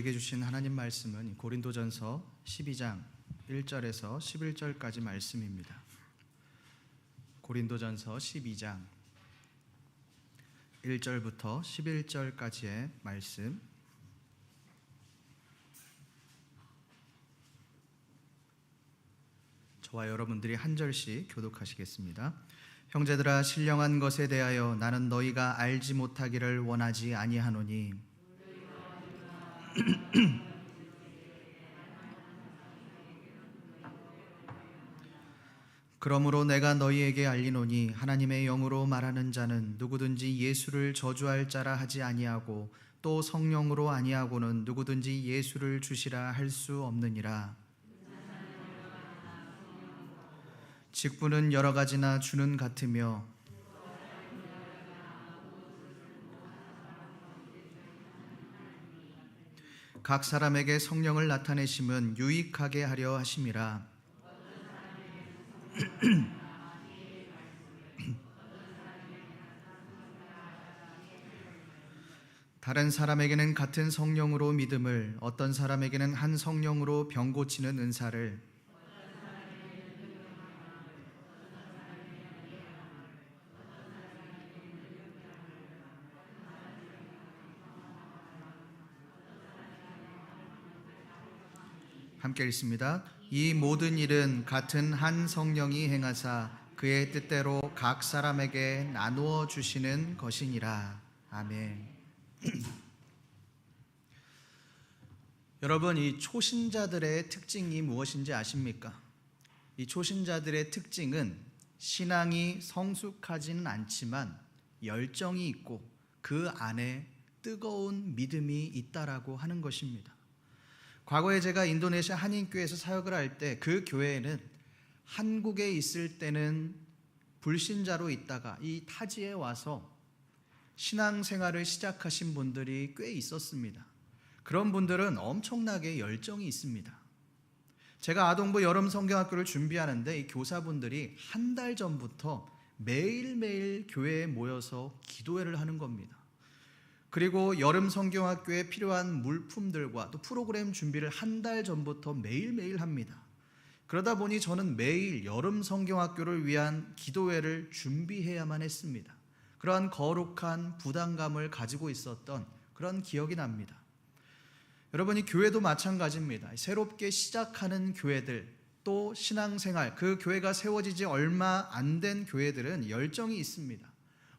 우리에게 주신 하나님 말씀은 고린도전서 12장 1절에서 11절까지 말씀입니다. 고린도전서 12장 1절부터 11절까지의 말씀, 저와 여러분들이 한 절씩 교독하시겠습니다. 형제들아, 신령한 것에 대하여 나는 너희가 알지 못하기를 원하지 아니하노니 그러므로 내가 너희에게 알리노니 하나님의 영으로 말하는 자는 누구든지 예수를 저주할 자라 하지 아니하고 또 성령으로 아니하고는 누구든지 예수를 주시라 할 수 없느니라. 직분은 여러 가지나 주는 같으며 각 사람에게 성령을 나타내심은 유익하게 하려 하심이라. 다른 사람에게는 같은 성령으로 믿음을, 어떤 사람에게는 한 성령으로 병 고치는 은사를, 함께 읽습니다. 이 모든 일은 같은 한 성령이 행하사 그의 뜻대로 각 사람에게 나누어 주시는 것이니라. 아멘. 여러분, 이 초신자들의 특징이 무엇인지 아십니까? 이 초신자들의 특징은 신앙이 성숙하지는 않지만 열정이 있고 그 안에 뜨거운 믿음이 있다라고 하는 것입니다. 과거에 제가 인도네시아 한인교회에서 사역을 할 때 그 교회에는 한국에 있을 때는 불신자로 있다가 이 타지에 와서 신앙생활을 시작하신 분들이 꽤 있었습니다. 그런 분들은 엄청나게 열정이 있습니다. 제가 아동부 여름 성경학교를 준비하는데 이 교사분들이 한 달 전부터 매일매일 교회에 모여서 기도회를 하는 겁니다. 그리고 여름 성경학교에 필요한 물품들과 또 프로그램 준비를 한 달 전부터 매일매일 합니다. 그러다 보니 저는 매일 여름 성경학교를 위한 기도회를 준비해야만 했습니다. 그러한 거룩한 부담감을 가지고 있었던 그런 기억이 납니다. 여러분이 교회도 마찬가지입니다. 새롭게 시작하는 교회들, 또 신앙생활, 그 교회가 세워지지 얼마 안 된 교회들은 열정이 있습니다.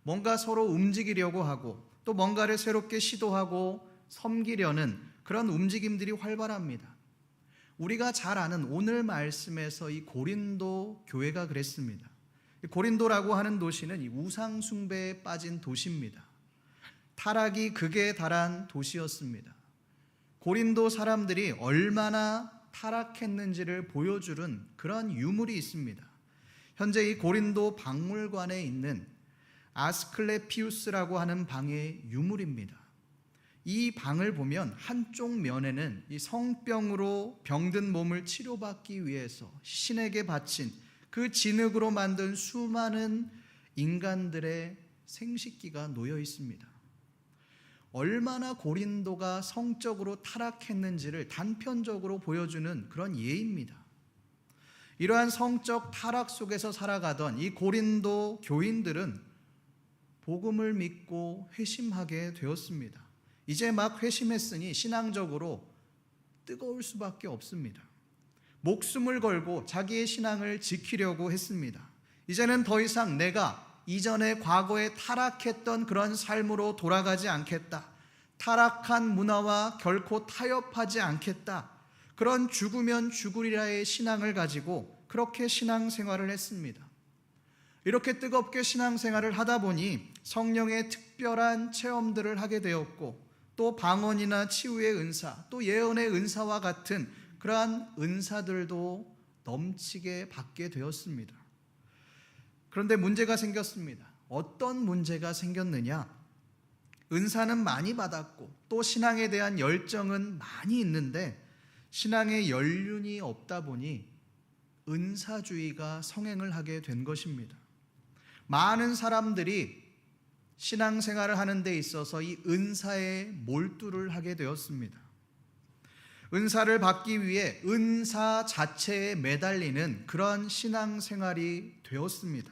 뭔가 서로 움직이려고 하고 또 뭔가를 새롭게 시도하고 섬기려는 그런 움직임들이 활발합니다. 우리가 잘 아는 오늘 말씀에서 이 고린도 교회가 그랬습니다. 고린도라고 하는 도시는 이 우상 숭배에 빠진 도시입니다. 타락이 극에 달한 도시였습니다. 고린도 사람들이 얼마나 타락했는지를 보여주는 그런 유물이 있습니다. 현재 이 고린도 박물관에 있는 아스클레피우스라고 하는 방의 유물입니다. 이 방을 보면 한쪽 면에는 이 성병으로 병든 몸을 치료받기 위해서 신에게 바친 그 진흙으로 만든 수많은 인간들의 생식기가 놓여 있습니다. 얼마나 고린도가 성적으로 타락했는지를 단편적으로 보여주는 그런 예입니다. 이러한 성적 타락 속에서 살아가던 이 고린도 교인들은 복음을 믿고 회심하게 되었습니다. 이제 막 회심했으니 신앙적으로 뜨거울 수밖에 없습니다. 목숨을 걸고 자기의 신앙을 지키려고 했습니다. 이제는 더 이상 내가 이전에 과거에 타락했던 그런 삶으로 돌아가지 않겠다. 타락한 문화와 결코 타협하지 않겠다. 그런 죽으면 죽으리라의 신앙을 가지고 그렇게 신앙생활을 했습니다. 이렇게 뜨겁게 신앙생활을 하다 보니 성령의 특별한 체험들을 하게 되었고 또 방언이나 치유의 은사, 또 예언의 은사와 같은 그러한 은사들도 넘치게 받게 되었습니다. 그런데 문제가 생겼습니다. 어떤 문제가 생겼느냐? 은사는 많이 받았고 또 신앙에 대한 열정은 많이 있는데 신앙의 연륜이 없다 보니 은사주의가 성행을 하게 된 것입니다. 많은 사람들이 신앙생활을 하는 데 있어서 이 은사에 몰두를 하게 되었습니다. 은사를 받기 위해 은사 자체에 매달리는 그런 신앙생활이 되었습니다.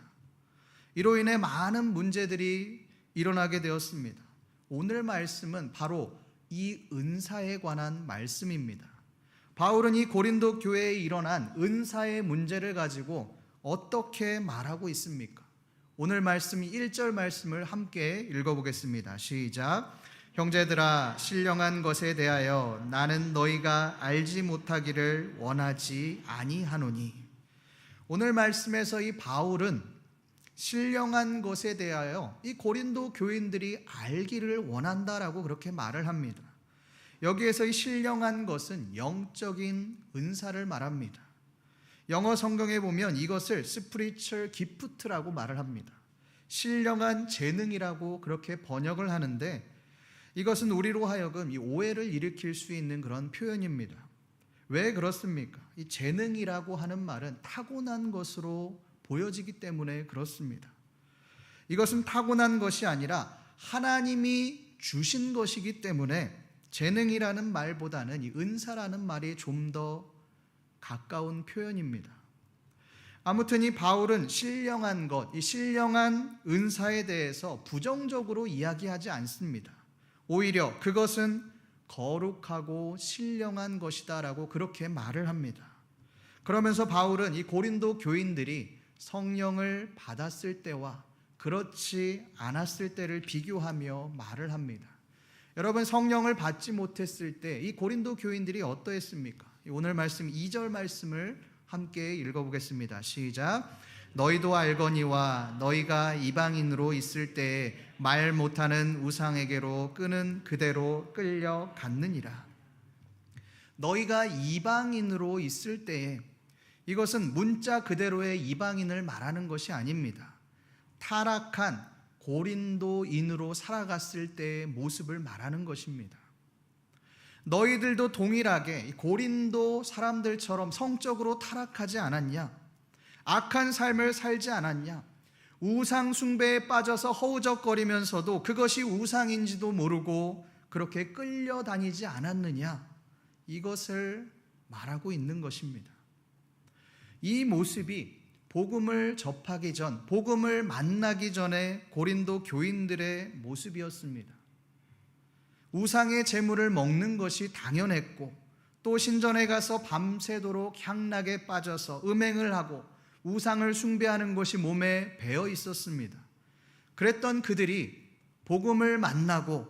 이로 인해 많은 문제들이 일어나게 되었습니다. 오늘 말씀은 바로 이 은사에 관한 말씀입니다. 바울은 이 고린도 교회에 일어난 은사의 문제를 가지고 어떻게 말하고 있습니까? 오늘 말씀 1절 말씀을 함께 읽어보겠습니다. 시작. 형제들아, 신령한 것에 대하여 나는 너희가 알지 못하기를 원하지 아니하노니. 오늘 말씀에서 이 바울은 신령한 것에 대하여 이 고린도 교인들이 알기를 원한다라고 그렇게 말을 합니다. 여기에서 이 신령한 것은 영적인 은사를 말합니다. 영어 성경에 보면 이것을 spiritual gift라고 말을 합니다. 신령한 재능이라고 그렇게 번역을 하는데, 이것은 우리로 하여금 이 오해를 일으킬 수 있는 그런 표현입니다. 왜 그렇습니까? 이 재능이라고 하는 말은 타고난 것으로 보여지기 때문에 그렇습니다. 이것은 타고난 것이 아니라 하나님이 주신 것이기 때문에 재능이라는 말보다는 이 은사라는 말이 좀 더 가까운 표현입니다. 아무튼 이 바울은 신령한 것, 이 신령한 은사에 대해서 부정적으로 이야기하지 않습니다. 오히려 그것은 거룩하고 신령한 것이다라고 그렇게 말을 합니다. 그러면서 바울은 이 고린도 교인들이 성령을 받았을 때와 그렇지 않았을 때를 비교하며 말을 합니다. 여러분, 성령을 받지 못했을 때 이 고린도 교인들이 어떠했습니까? 오늘 말씀 2절 말씀을 함께 읽어보겠습니다. 시작. 너희도 알거니와 너희가 이방인으로 있을 때에 말 못하는 우상에게로 끄는 그대로 끌려갔느니라. 너희가 이방인으로 있을 때에, 이것은 문자 그대로의 이방인을 말하는 것이 아닙니다. 타락한 고린도인으로 살아갔을 때의 모습을 말하는 것입니다. 너희들도 동일하게 고린도 사람들처럼 성적으로 타락하지 않았냐? 악한 삶을 살지 않았냐? 우상 숭배에 빠져서 허우적거리면서도 그것이 우상인지도 모르고 그렇게 끌려다니지 않았느냐? 이것을 말하고 있는 것입니다. 이 모습이 복음을 접하기 전, 복음을 만나기 전에 고린도 교인들의 모습이었습니다. 우상의 제물을 먹는 것이 당연했고, 또 신전에 가서 밤새도록 향락에 빠져서 음행을 하고 우상을 숭배하는 것이 몸에 배어 있었습니다. 그랬던 그들이 복음을 만나고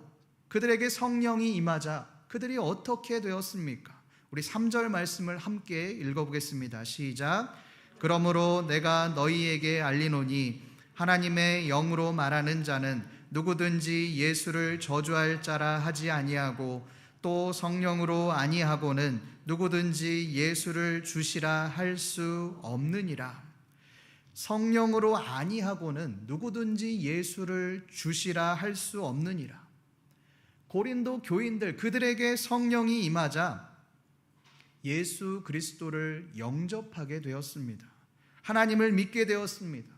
그들에게 성령이 임하자 그들이 어떻게 되었습니까? 우리 3절 말씀을 함께 읽어보겠습니다. 시작. 그러므로 내가 너희에게 알리노니 하나님의 영으로 말하는 자는 누구든지 예수를 저주할 자라 하지 아니하고 또 성령으로 아니하고는 누구든지 예수를 주시라 할 수 없느니라. 성령으로 아니하고는 누구든지 예수를 주시라 할 수 없느니라. 고린도 교인들, 그들에게 성령이 임하자 예수 그리스도를 영접하게 되었습니다. 하나님을 믿게 되었습니다.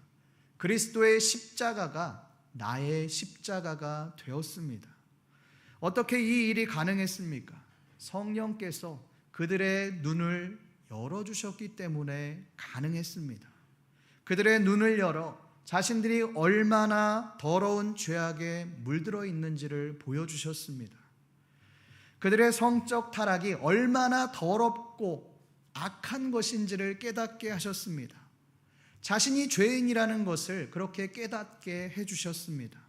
그리스도의 십자가가 나의 십자가가 되었습니다. 어떻게 이 일이 가능했습니까? 성령께서 그들의 눈을 열어주셨기 때문에 가능했습니다. 그들의 눈을 열어 자신들이 얼마나 더러운 죄악에 물들어 있는지를 보여주셨습니다. 그들의 성적 타락이 얼마나 더럽고 악한 것인지를 깨닫게 하셨습니다. 자신이 죄인이라는 것을 그렇게 깨닫게 해주셨습니다.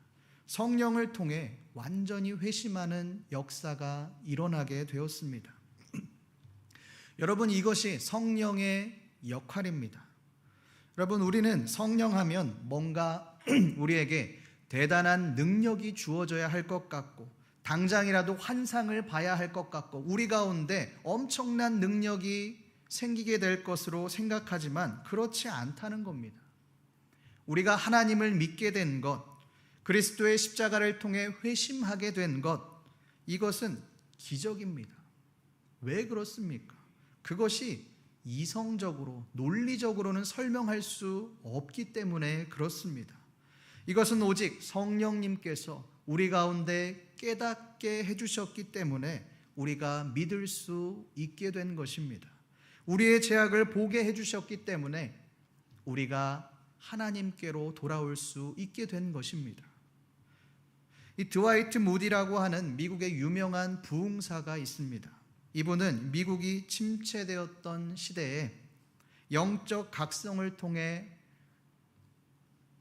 성령을 통해 완전히 회심하는 역사가 일어나게 되었습니다. 여러분, 이것이 성령의 역할입니다. 여러분, 우리는 성령하면 뭔가 우리에게 대단한 능력이 주어져야 할 것 같고, 당장이라도 환상을 봐야 할 것 같고, 우리 가운데 엄청난 능력이 생기게 될 것으로 생각하지만 그렇지 않다는 겁니다. 우리가 하나님을 믿게 된 것, 그리스도의 십자가를 통해 회심하게 된 것, 이것은 기적입니다. 왜 그렇습니까? 그것이 이성적으로, 논리적으로는 설명할 수 없기 때문에 그렇습니다. 이것은 오직 성령님께서 우리 가운데 깨닫게 해주셨기 때문에 우리가 믿을 수 있게 된 것입니다. 우리의 죄악을 보게 해주셨기 때문에 우리가 하나님께로 돌아올 수 있게 된 것입니다. 이 드와이트 무디라고 하는 미국의 유명한 부흥사가 있습니다. 이분은 미국이 침체되었던 시대에 영적 각성을 통해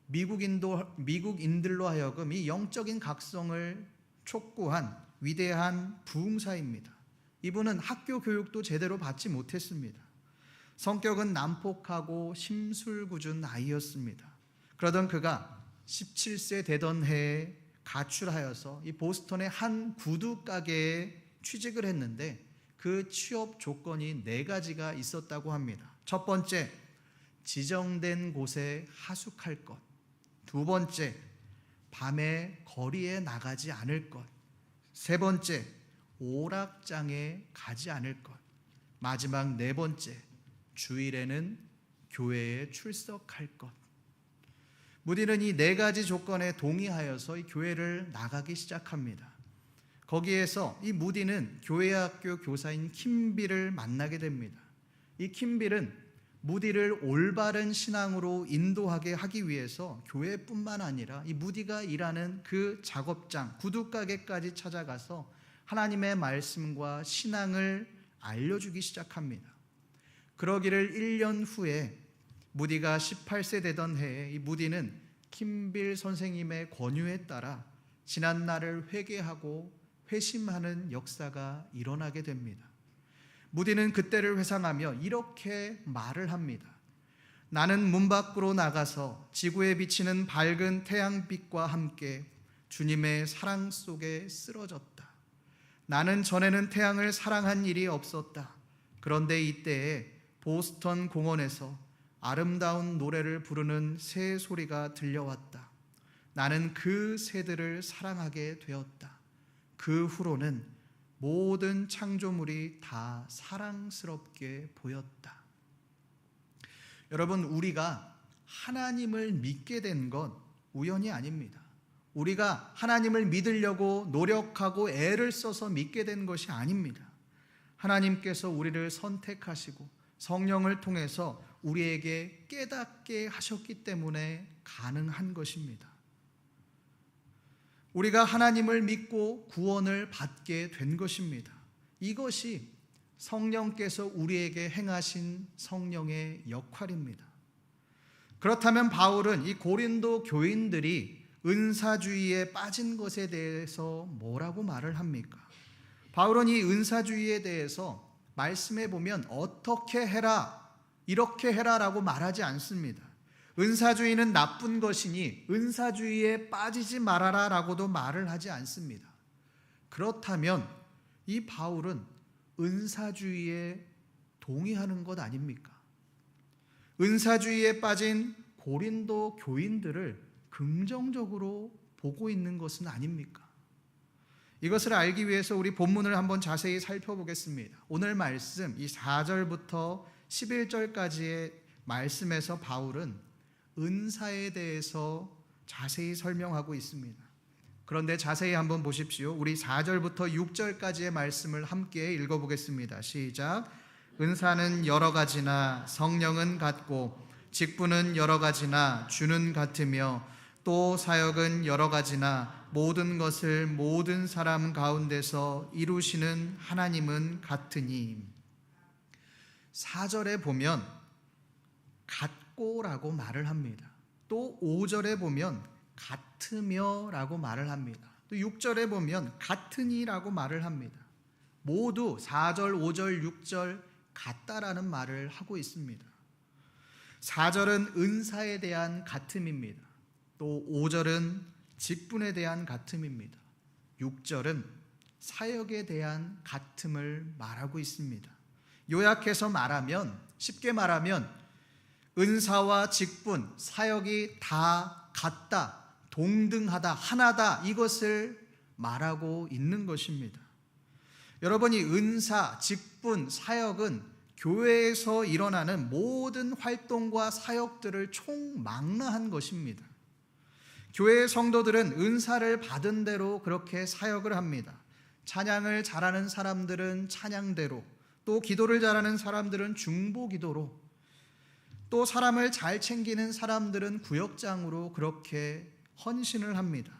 미국인들로 하여금 이 영적인 각성을 촉구한 위대한 부흥사입니다. 이분은 학교 교육도 제대로 받지 못했습니다. 성격은 난폭하고 심술궂은 아이였습니다. 그러던 그가 17세 되던 해에 가출하여서 이 보스턴의 한 구두 가게에 취직을 했는데 그 취업 조건이 4가지가 있었다고 합니다. 첫 번째, 지정된 곳에 하숙할 것. 두 번째, 밤에 거리에 나가지 않을 것. 세 번째, 오락장에 가지 않을 것. 마지막 4번째, 주일에는 교회에 출석할 것. 무디는 이 4가지 조건에 동의하여서 이 교회를 나가기 시작합니다. 거기에서 이 무디는 교회학교 교사인 킴빌을 만나게 됩니다. 이 킴빌은 무디를 올바른 신앙으로 인도하게 하기 위해서 교회뿐만 아니라 이 무디가 일하는 그 작업장, 구두가게까지 찾아가서 하나님의 말씀과 신앙을 알려주기 시작합니다. 그러기를 1년 후에 무디가 18세 되던 해에 이 무디는 킴빌 선생님의 권유에 따라 지난날을 회개하고 회심하는 역사가 일어나게 됩니다. 무디는 그때를 회상하며 이렇게 말을 합니다. 나는 문 밖으로 나가서 지구에 비치는 밝은 태양빛과 함께 주님의 사랑 속에 쓰러졌다. 나는 전에는 태양을 사랑한 일이 없었다. 그런데 이때에 보스턴 공원에서 아름다운 노래를 부르는 새 소리가 들려왔다. 나는 그 새들을 사랑하게 되었다. 그 후로는 모든 창조물이 다 사랑스럽게 보였다. 여러분, 우리가 하나님을 믿게 된 건 우연이 아닙니다. 우리가 하나님을 믿으려고 노력하고 애를 써서 믿게 된 것이 아닙니다. 하나님께서 우리를 선택하시고 성령을 통해서 우리에게 깨닫게 하셨기 때문에 가능한 것입니다. 우리가 하나님을 믿고 구원을 받게 된 것입니다. 이것이 성령께서 우리에게 행하신 성령의 역할입니다. 그렇다면 바울은 이 고린도 교인들이 은사주의에 빠진 것에 대해서 뭐라고 말을 합니까? 바울은 이 은사주의에 대해서 말씀해 보면 어떻게 해라, 이렇게 해라라고 말하지 않습니다. 은사주의는 나쁜 것이니 은사주의에 빠지지 말아라 라고도 말을 하지 않습니다. 그렇다면 이 바울은 은사주의에 동의하는 것 아닙니까? 은사주의에 빠진 고린도 교인들을 긍정적으로 보고 있는 것은 아닙니까? 이것을 알기 위해서 우리 본문을 한번 자세히 살펴보겠습니다. 오늘 말씀 이 4절부터 11절까지의 말씀에서 바울은 은사에 대해서 자세히 설명하고 있습니다. 그런데 자세히 한번 보십시오. 우리 4절부터 6절까지의 말씀을 함께 읽어보겠습니다. 시작. 은사는 여러 가지나 성령은 같고 직분은 여러 가지나 주는 같으며 또 사역은 여러 가지나 모든 것을 모든 사람 가운데서 이루시는 하나님은 같으니. 4절에 보면 같고라고 말을 합니다. 또 5절에 보면 같으며 라고 말을 합니다. 또 6절에 보면 같으니라고 말을 합니다. 모두 4절, 5절, 6절 같다라는 말을 하고 있습니다. 4절은 은사에 대한 같음입니다. 또 5절은 직분에 대한 같음입니다. 6절은 사역에 대한 같음을 말하고 있습니다. 요약해서 말하면, 쉽게 말하면 은사와 직분, 사역이 다 같다, 동등하다, 하나다, 이것을 말하고 있는 것입니다. 여러분이 은사, 직분, 사역은 교회에서 일어나는 모든 활동과 사역들을 총망라한 것입니다. 교회의 성도들은 은사를 받은 대로 그렇게 사역을 합니다. 찬양을 잘하는 사람들은 찬양대로, 또 기도를 잘하는 사람들은 중보 기도로, 또 사람을 잘 챙기는 사람들은 구역장으로 그렇게 헌신을 합니다.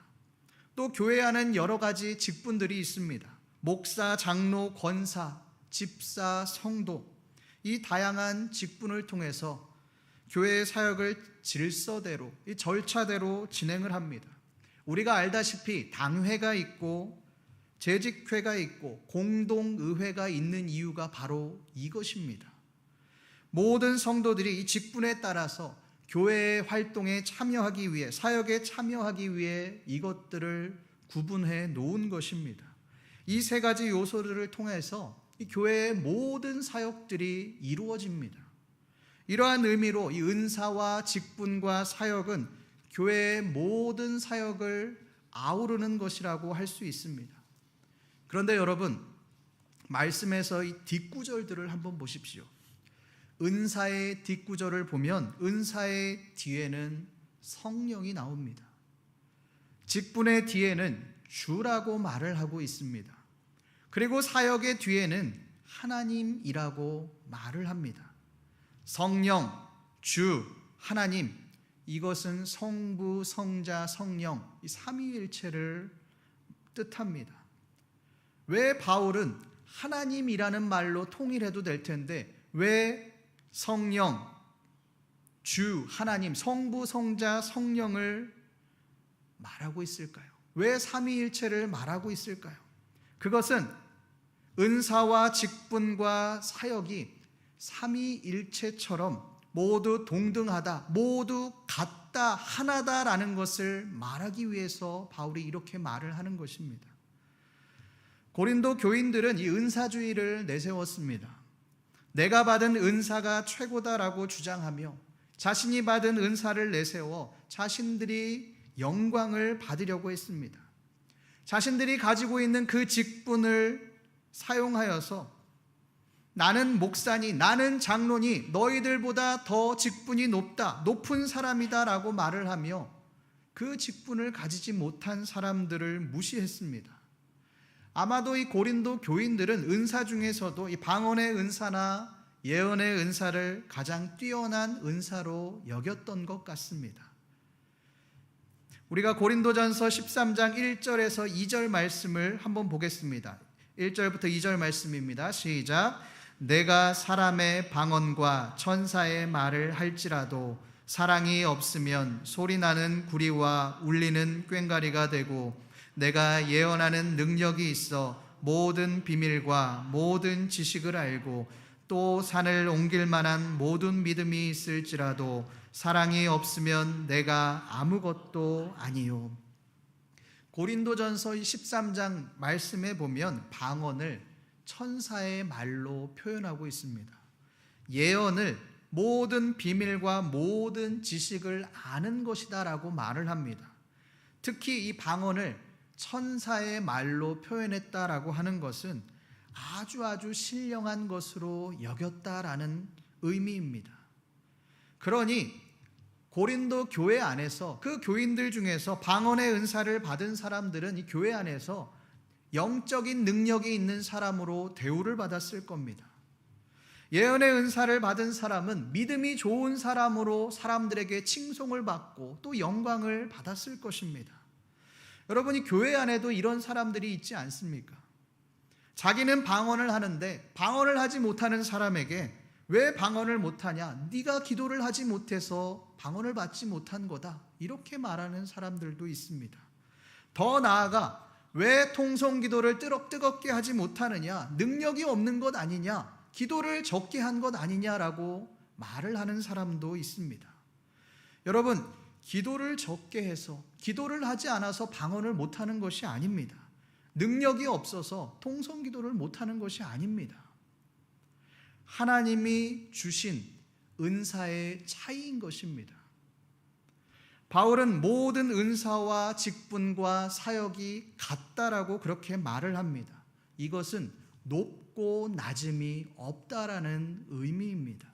또 교회 안은 여러 가지 직분들이 있습니다. 목사, 장로, 권사, 집사, 성도, 이 다양한 직분을 통해서 교회의 사역을 질서대로, 이 절차대로 진행을 합니다. 우리가 알다시피 당회가 있고 재직회가 있고 공동의회가 있는 이유가 바로 이것입니다. 모든 성도들이 이 직분에 따라서 교회의 활동에 참여하기 위해, 사역에 참여하기 위해 이것들을 구분해 놓은 것입니다. 이 세 가지 요소들을 통해서 이 교회의 모든 사역들이 이루어집니다. 이러한 의미로 이 은사와 직분과 사역은 교회의 모든 사역을 아우르는 것이라고 할 수 있습니다. 그런데 여러분, 말씀에서 이 뒷구절들을 한번 보십시오. 은사의 뒷구절을 보면 은사의 뒤에는 성령이 나옵니다. 직분의 뒤에는 주라고 말을 하고 있습니다. 그리고 사역의 뒤에는 하나님이라고 말을 합니다. 성령, 주, 하나님, 이것은 성부, 성자, 성령, 이 삼위일체를 뜻합니다. 왜 바울은 하나님이라는 말로 통일해도 될 텐데 왜 성령, 주, 하나님, 성부, 성자, 성령을 말하고 있을까요? 왜 삼위일체를 말하고 있을까요? 그것은 은사와 직분과 사역이 삼위일체처럼 모두 동등하다, 모두 같다, 하나다라는 것을 말하기 위해서 바울이 이렇게 말을 하는 것입니다. 고린도 교인들은 이 은사주의를 내세웠습니다. 내가 받은 은사가 최고다라고 주장하며 자신이 받은 은사를 내세워 자신들이 영광을 받으려고 했습니다. 자신들이 가지고 있는 그 직분을 사용하여서 나는 목사니, 나는 장로니, 너희들보다 더 직분이 높다, 높은 사람이다 라고 말을 하며 그 직분을 가지지 못한 사람들을 무시했습니다. 아마도 이 고린도 교인들은 은사 중에서도 이 방언의 은사나 예언의 은사를 가장 뛰어난 은사로 여겼던 것 같습니다. 우리가 고린도전서 13장 1절에서 2절 말씀을 한번 보겠습니다. 1절부터 2절 말씀입니다. 시작. 내가 사람의 방언과 천사의 말을 할지라도 사랑이 없으면 소리나는 구리와 울리는 꽹과리가 되고, 내가 예언하는 능력이 있어 모든 비밀과 모든 지식을 알고 또 산을 옮길 만한 모든 믿음이 있을지라도 사랑이 없으면 내가 아무것도 아니요. 고린도전서 13장 말씀에 보면 방언을 천사의 말로 표현하고 있습니다. 예언을 모든 비밀과 모든 지식을 아는 것이다 라고 말을 합니다. 특히 이 방언을 천사의 말로 표현했다라고 하는 것은 아주 신령한 것으로 여겼다라는 의미입니다. 그러니 고린도 교회 안에서 그 교인들 중에서 방언의 은사를 받은 사람들은 이 교회 안에서 영적인 능력이 있는 사람으로 대우를 받았을 겁니다. 예언의 은사를 받은 사람은 믿음이 좋은 사람으로 사람들에게 칭송을 받고 또 영광을 받았을 것입니다. 여러분이 교회 안에도 이런 사람들이 있지 않습니까? 자기는 방언을 하는데 방언을 하지 못하는 사람에게 왜 방언을 못하냐? 네가 기도를 하지 못해서 방언을 받지 못한 거다. 이렇게 말하는 사람들도 있습니다. 더 나아가 왜 통성기도를 뜨겁게 하지 못하느냐? 능력이 없는 것 아니냐? 기도를 적게 한 것 아니냐라고 말을 하는 사람도 있습니다. 여러분, 기도를 적게 해서 기도를 하지 않아서 방언을 못하는 것이 아닙니다. 능력이 없어서 통성기도를 못하는 것이 아닙니다. 하나님이 주신 은사의 차이인 것입니다. 바울은 모든 은사와 직분과 사역이 같다라고 그렇게 말을 합니다. 이것은 높고 낮음이 없다라는 의미입니다.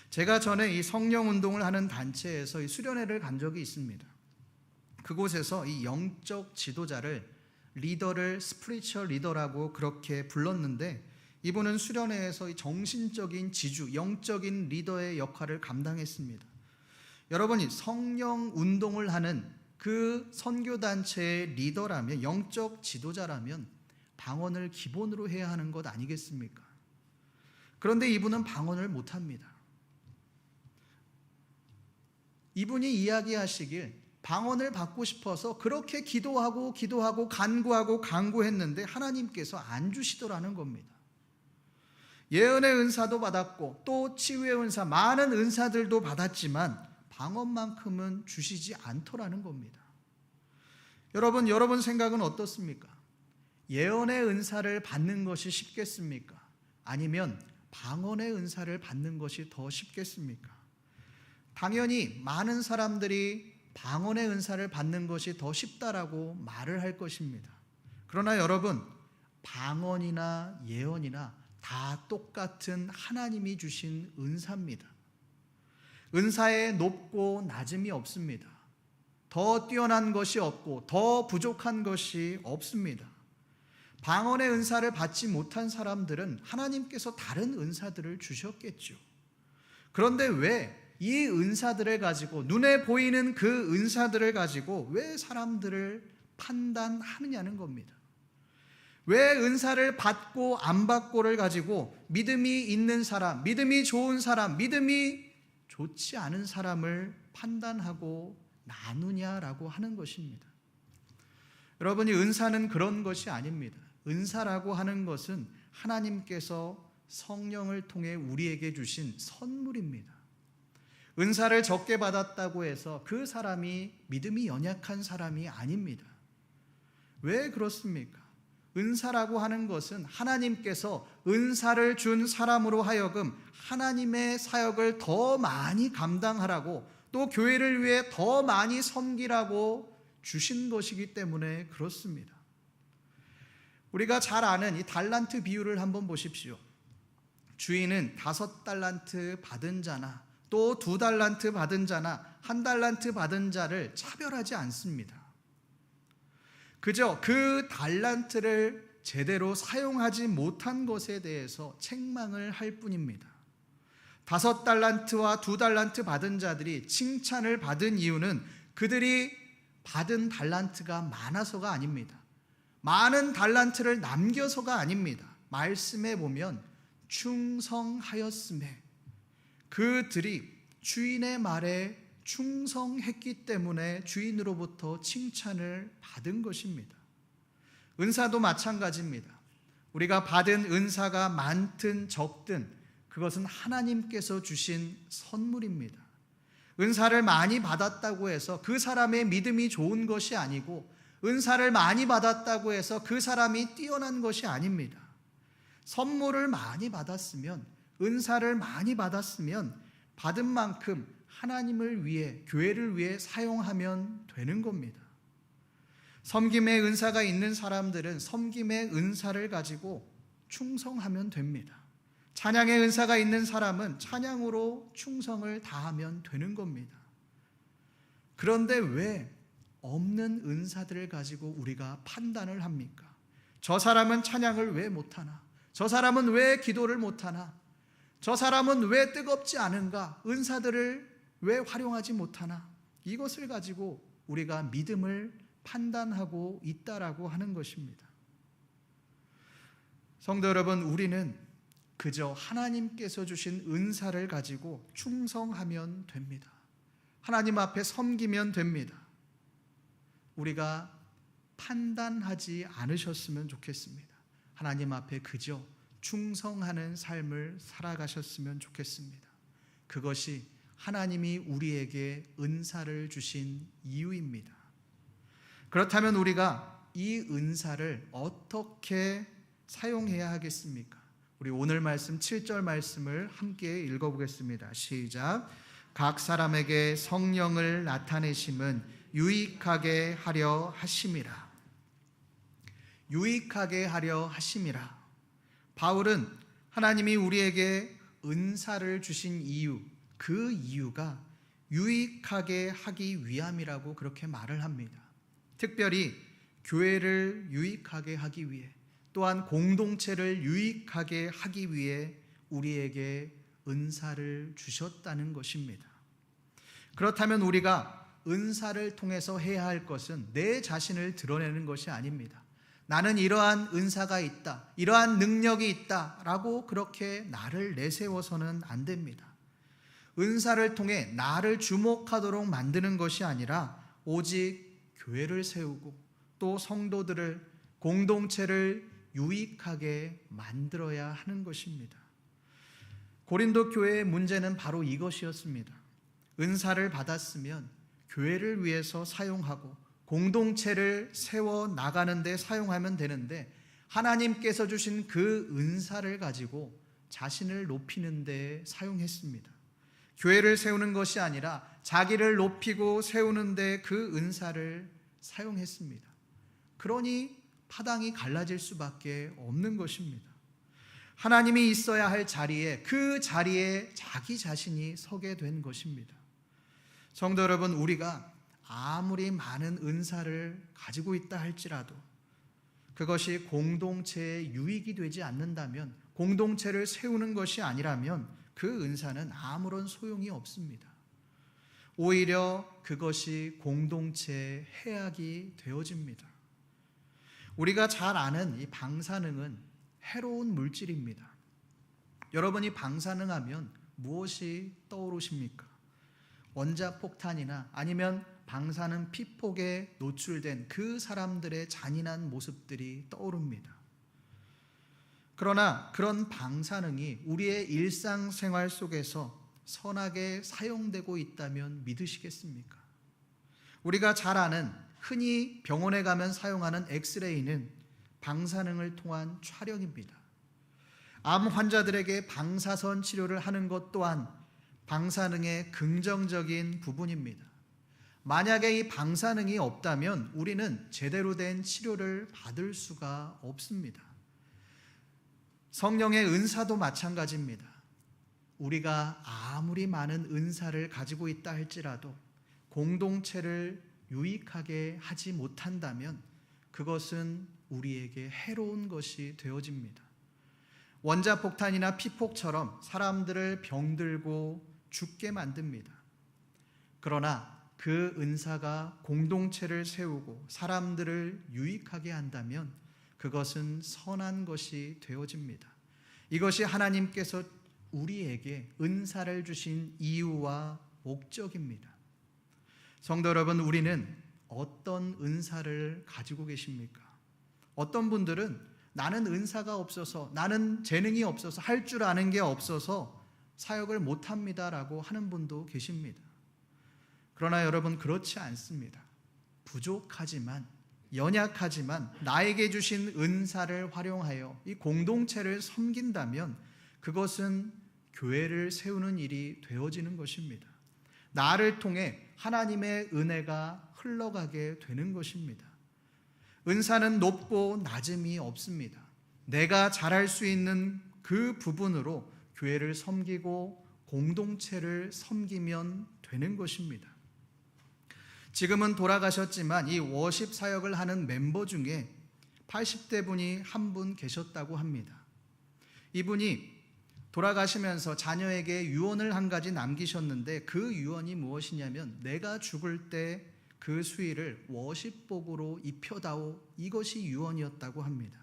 제가 전에 이 성령운동을 하는 단체에서 이 수련회를 간 적이 있습니다. 그곳에서 이 영적 지도자를 리더를 스피리추얼 리더라고 그렇게 불렀는데, 이분은 수련회에서 이 정신적인 지주, 영적인 리더의 역할을 감당했습니다. 여러분이 성령 운동을 하는 그 선교단체의 리더라면, 영적 지도자라면 방언을 기본으로 해야 하는 것 아니겠습니까? 그런데 이분은 방언을 못합니다. 이분이 이야기하시길 방언을 받고 싶어서 그렇게 기도하고 간구했는데 하나님께서 안 주시더라는 겁니다. 예언의 은사도 받았고 또 치유의 은사, 많은 은사들도 받았지만 방언만큼은 주시지 않더라는 겁니다. 여러분 생각은 어떻습니까? 예언의 은사를 받는 것이 쉽겠습니까? 아니면 방언의 은사를 받는 것이 더 쉽겠습니까? 당연히 많은 사람들이 방언의 은사를 받는 것이 더 쉽다라고 말을 할 것입니다. 그러나 여러분, 방언이나 예언이나 다 똑같은 하나님이 주신 은사입니다. 은사에 높고 낮음이 없습니다. 더 뛰어난 것이 없고 더 부족한 것이 없습니다. 방언의 은사를 받지 못한 사람들은 하나님께서 다른 은사들을 주셨겠죠. 그런데 왜 이 은사들을 가지고, 눈에 보이는 그 은사들을 가지고 왜 사람들을 판단하느냐는 겁니다. 왜 은사를 받고 안 받고를 가지고 믿음이 있는 사람, 믿음이 좋은 사람, 믿음이 좋지 않은 사람을 판단하고 나누냐라고 하는 것입니다. 여러분이 은사는 그런 것이 아닙니다. 은사라고 하는 것은 하나님께서 성령을 통해 우리에게 주신 선물입니다. 은사를 적게 받았다고 해서 그 사람이 믿음이 연약한 사람이 아닙니다. 왜 그렇습니까? 은사라고 하는 것은 하나님께서 은사를 준 사람으로 하여금 하나님의 사역을 더 많이 감당하라고, 또 교회를 위해 더 많이 섬기라고 주신 것이기 때문에 그렇습니다. 우리가 잘 아는 이 달란트 비유를 한번 보십시오. 주인은 5달란트 받은 자나 또 2달란트 받은 자나 1달란트 받은 자를 차별하지 않습니다. 그저 그 달란트를 제대로 사용하지 못한 것에 대해서 책망을 할 뿐입니다. 5달란트와 2달란트 받은 자들이 칭찬을 받은 이유는 그들이 받은 달란트가 많아서가 아닙니다. 많은 달란트를 남겨서가 아닙니다. 말씀에 보면 충성하였음에, 그들이 주인의 말에 충성했기 때문에 주인으로부터 칭찬을 받은 것입니다. 은사도 마찬가지입니다. 우리가 받은 은사가 많든 적든 그것은 하나님께서 주신 선물입니다. 은사를 많이 받았다고 해서 그 사람의 믿음이 좋은 것이 아니고, 은사를 많이 받았다고 해서 그 사람이 뛰어난 것이 아닙니다. 선물을 많이 받았으면, 은사를 많이 받았으면 받은 만큼 하나님을 위해, 교회를 위해 사용하면 되는 겁니다. 섬김의 은사가 있는 사람들은 섬김의 은사를 가지고 충성하면 됩니다. 찬양의 은사가 있는 사람은 찬양으로 충성을 다하면 되는 겁니다. 그런데 왜 없는 은사들을 가지고 우리가 판단을 합니까? 저 사람은 찬양을 왜 못하나? 저 사람은 왜 기도를 못하나? 저 사람은 왜 뜨겁지 않은가? 은사들을 왜 활용하지 못하나? 이것을 가지고 우리가 믿음을 판단하고 있다라고 하는 것입니다. 성도 여러분, 우리는 그저 하나님께서 주신 은사를 가지고 충성하면 됩니다. 하나님 앞에 섬기면 됩니다. 우리가 판단하지 않으셨으면 좋겠습니다. 하나님 앞에 그저 충성하는 삶을 살아가셨으면 좋겠습니다. 그것이 하나님이 우리에게 은사를 주신 이유입니다. 그렇다면 우리가 이 은사를 어떻게 사용해야 하겠습니까? 우리 오늘 말씀 7절 말씀을 함께 읽어보겠습니다. 시작. 각 사람에게 성령을 나타내심은 유익하게 하려 하심이라. 유익하게 하려 하심이라. 바울은 하나님이 우리에게 은사를 주신 이유, 그 이유가 유익하게 하기 위함이라고 그렇게 말을 합니다. 특별히 교회를 유익하게 하기 위해, 또한 공동체를 유익하게 하기 위해 우리에게 은사를 주셨다는 것입니다. 그렇다면 우리가 은사를 통해서 해야 할 것은 내 자신을 드러내는 것이 아닙니다. 나는 이러한 은사가 있다, 이러한 능력이 있다 라고 그렇게 나를 내세워서는 안 됩니다. 은사를 통해 나를 주목하도록 만드는 것이 아니라 오직 교회를 세우고 또 성도들을, 공동체를 유익하게 만들어야 하는 것입니다. 고린도 교회의 문제는 바로 이것이었습니다. 은사를 받았으면 교회를 위해서 사용하고 공동체를 세워 나가는 데 사용하면 되는데, 하나님께서 주신 그 은사를 가지고 자신을 높이는 데 사용했습니다. 교회를 세우는 것이 아니라 자기를 높이고 세우는 데 그 은사를 사용했습니다. 그러니 파당이 갈라질 수밖에 없는 것입니다. 하나님이 있어야 할 자리에, 그 자리에 자기 자신이 서게 된 것입니다. 성도 여러분, 우리가 아무리 많은 은사를 가지고 있다 할지라도 그것이 공동체에 유익이 되지 않는다면, 공동체를 세우는 것이 아니라면 그 은사는 아무런 소용이 없습니다. 오히려 그것이 공동체의 해악이 되어집니다. 우리가 잘 아는 이 방사능은 해로운 물질입니다. 여러분이 방사능하면 무엇이 떠오르십니까? 원자폭탄이나 아니면 방사능 피폭에 노출된 그 사람들의 잔인한 모습들이 떠오릅니다. 그러나 그런 방사능이 우리의 일상생활 속에서 선하게 사용되고 있다면 믿으시겠습니까? 우리가 잘 아는, 흔히 병원에 가면 사용하는 엑스레이는 방사능을 통한 촬영입니다. 암 환자들에게 방사선 치료를 하는 것 또한 방사능의 긍정적인 부분입니다. 만약에 이 방사능이 없다면 우리는 제대로 된 치료를 받을 수가 없습니다. 성령의 은사도 마찬가지입니다. 우리가 아무리 많은 은사를 가지고 있다 할지라도 공동체를 유익하게 하지 못한다면 그것은 우리에게 해로운 것이 되어집니다. 원자폭탄이나 피폭처럼 사람들을 병들고 죽게 만듭니다. 그러나 그 은사가 공동체를 세우고 사람들을 유익하게 한다면 그것은 선한 것이 되어집니다. 이것이 하나님께서 우리에게 은사를 주신 이유와 목적입니다. 성도 여러분, 우리는 어떤 은사를 가지고 계십니까? 어떤 분들은 나는 은사가 없어서, 나는 재능이 없어서, 할 줄 아는 게 없어서 사역을 못합니다 라고 하는 분도 계십니다. 그러나 여러분, 그렇지 않습니다. 부족하지만, 연약하지만 나에게 주신 은사를 활용하여 이 공동체를 섬긴다면 그것은 교회를 세우는 일이 되어지는 것입니다. 나를 통해 하나님의 은혜가 흘러가게 되는 것입니다. 은사는 높고 낮음이 없습니다. 내가 잘할 수 있는 그 부분으로 교회를 섬기고 공동체를 섬기면 되는 것입니다. 지금은 돌아가셨지만 이 워십 사역을 하는 멤버 중에 80대 분이 한 분 계셨다고 합니다. 이분이 돌아가시면서 자녀에게 유언을 한 가지 남기셨는데 그 유언이 무엇이냐면, 내가 죽을 때 그 수의를 워십복으로 입혀다오, 이것이 유언이었다고 합니다.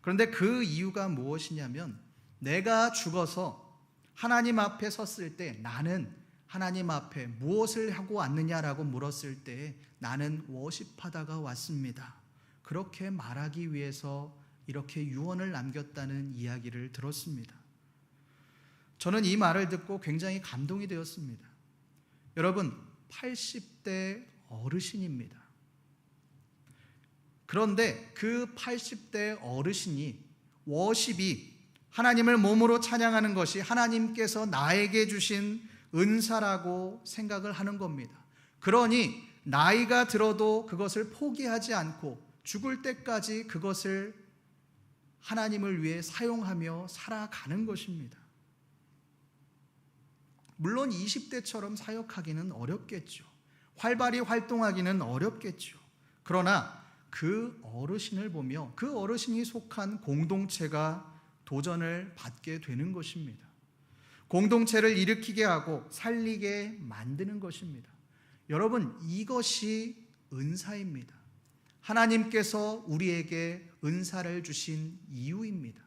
그런데 그 이유가 무엇이냐면, 내가 죽어서 하나님 앞에 섰을 때 나는 하나님 앞에 무엇을 하고 왔느냐라고 물었을 때 나는 워십하다가 왔습니다, 그렇게 말하기 위해서 이렇게 유언을 남겼다는 이야기를 들었습니다. 저는 이 말을 듣고 굉장히 감동이 되었습니다. 여러분, 80대 어르신입니다. 그런데 그 80대 어르신이 워십이 하나님을 몸으로 찬양하는 것이 하나님께서 나에게 주신 은사라고 생각을 하는 겁니다. 그러니 나이가 들어도 그것을 포기하지 않고 죽을 때까지 그것을 하나님을 위해 사용하며 살아가는 것입니다. 물론 20대처럼 사역하기는 어렵겠죠. 활발히 활동하기는 어렵겠죠. 그러나 그 어르신을 보며 그 어르신이 속한 공동체가 도전을 받게 되는 것입니다. 공동체를 일으키게 하고 살리게 만드는 것입니다. 여러분, 이것이 은사입니다. 하나님께서 우리에게 은사를 주신 이유입니다.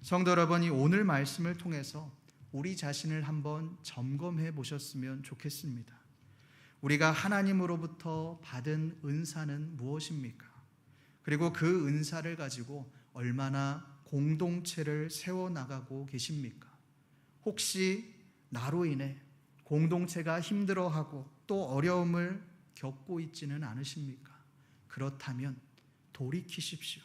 성도 여러분이 오늘 말씀을 통해서 우리 자신을 한번 점검해 보셨으면 좋겠습니다. 우리가 하나님으로부터 받은 은사는 무엇입니까? 그리고 그 은사를 가지고 얼마나 공동체를 세워나가고 계십니까? 혹시 나로 인해 공동체가 힘들어하고 또 어려움을 겪고 있지는 않으십니까? 그렇다면 돌이키십시오.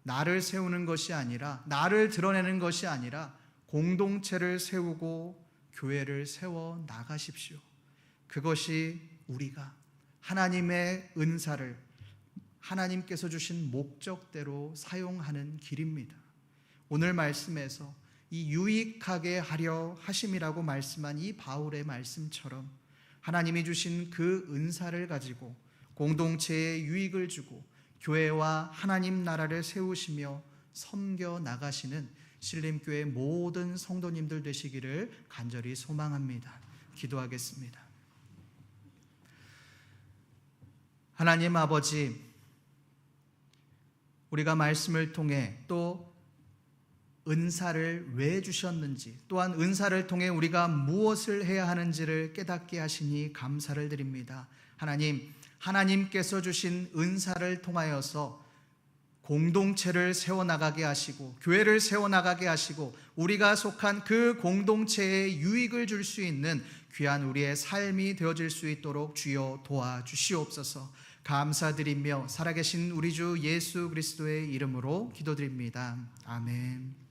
나를 세우는 것이 아니라, 나를 드러내는 것이 아니라 공동체를 세우고 교회를 세워 나가십시오. 그것이 우리가 하나님의 은사를 하나님께서 주신 목적대로 사용하는 길입니다. 오늘 말씀에서 이 유익하게 하려 하심이라고 말씀한 이 바울의 말씀처럼 하나님이 주신 그 은사를 가지고 공동체에 유익을 주고 교회와 하나님 나라를 세우시며 섬겨 나가시는 신림교회 모든 성도님들 되시기를 간절히 소망합니다. 기도하겠습니다. 하나님 아버지, 우리가 말씀을 통해 또 은사를 왜 주셨는지, 또한 은사를 통해 우리가 무엇을 해야 하는지를 깨닫게 하시니 감사를 드립니다. 하나님, 하나님께서 주신 은사를 통하여서 공동체를 세워나가게 하시고 교회를 세워나가게 하시고 우리가 속한 그 공동체에 유익을 줄 수 있는 귀한 우리의 삶이 되어질 수 있도록 주여 도와주시옵소서. 감사드리며 살아계신 우리 주 예수 그리스도의 이름으로 기도드립니다. 아멘.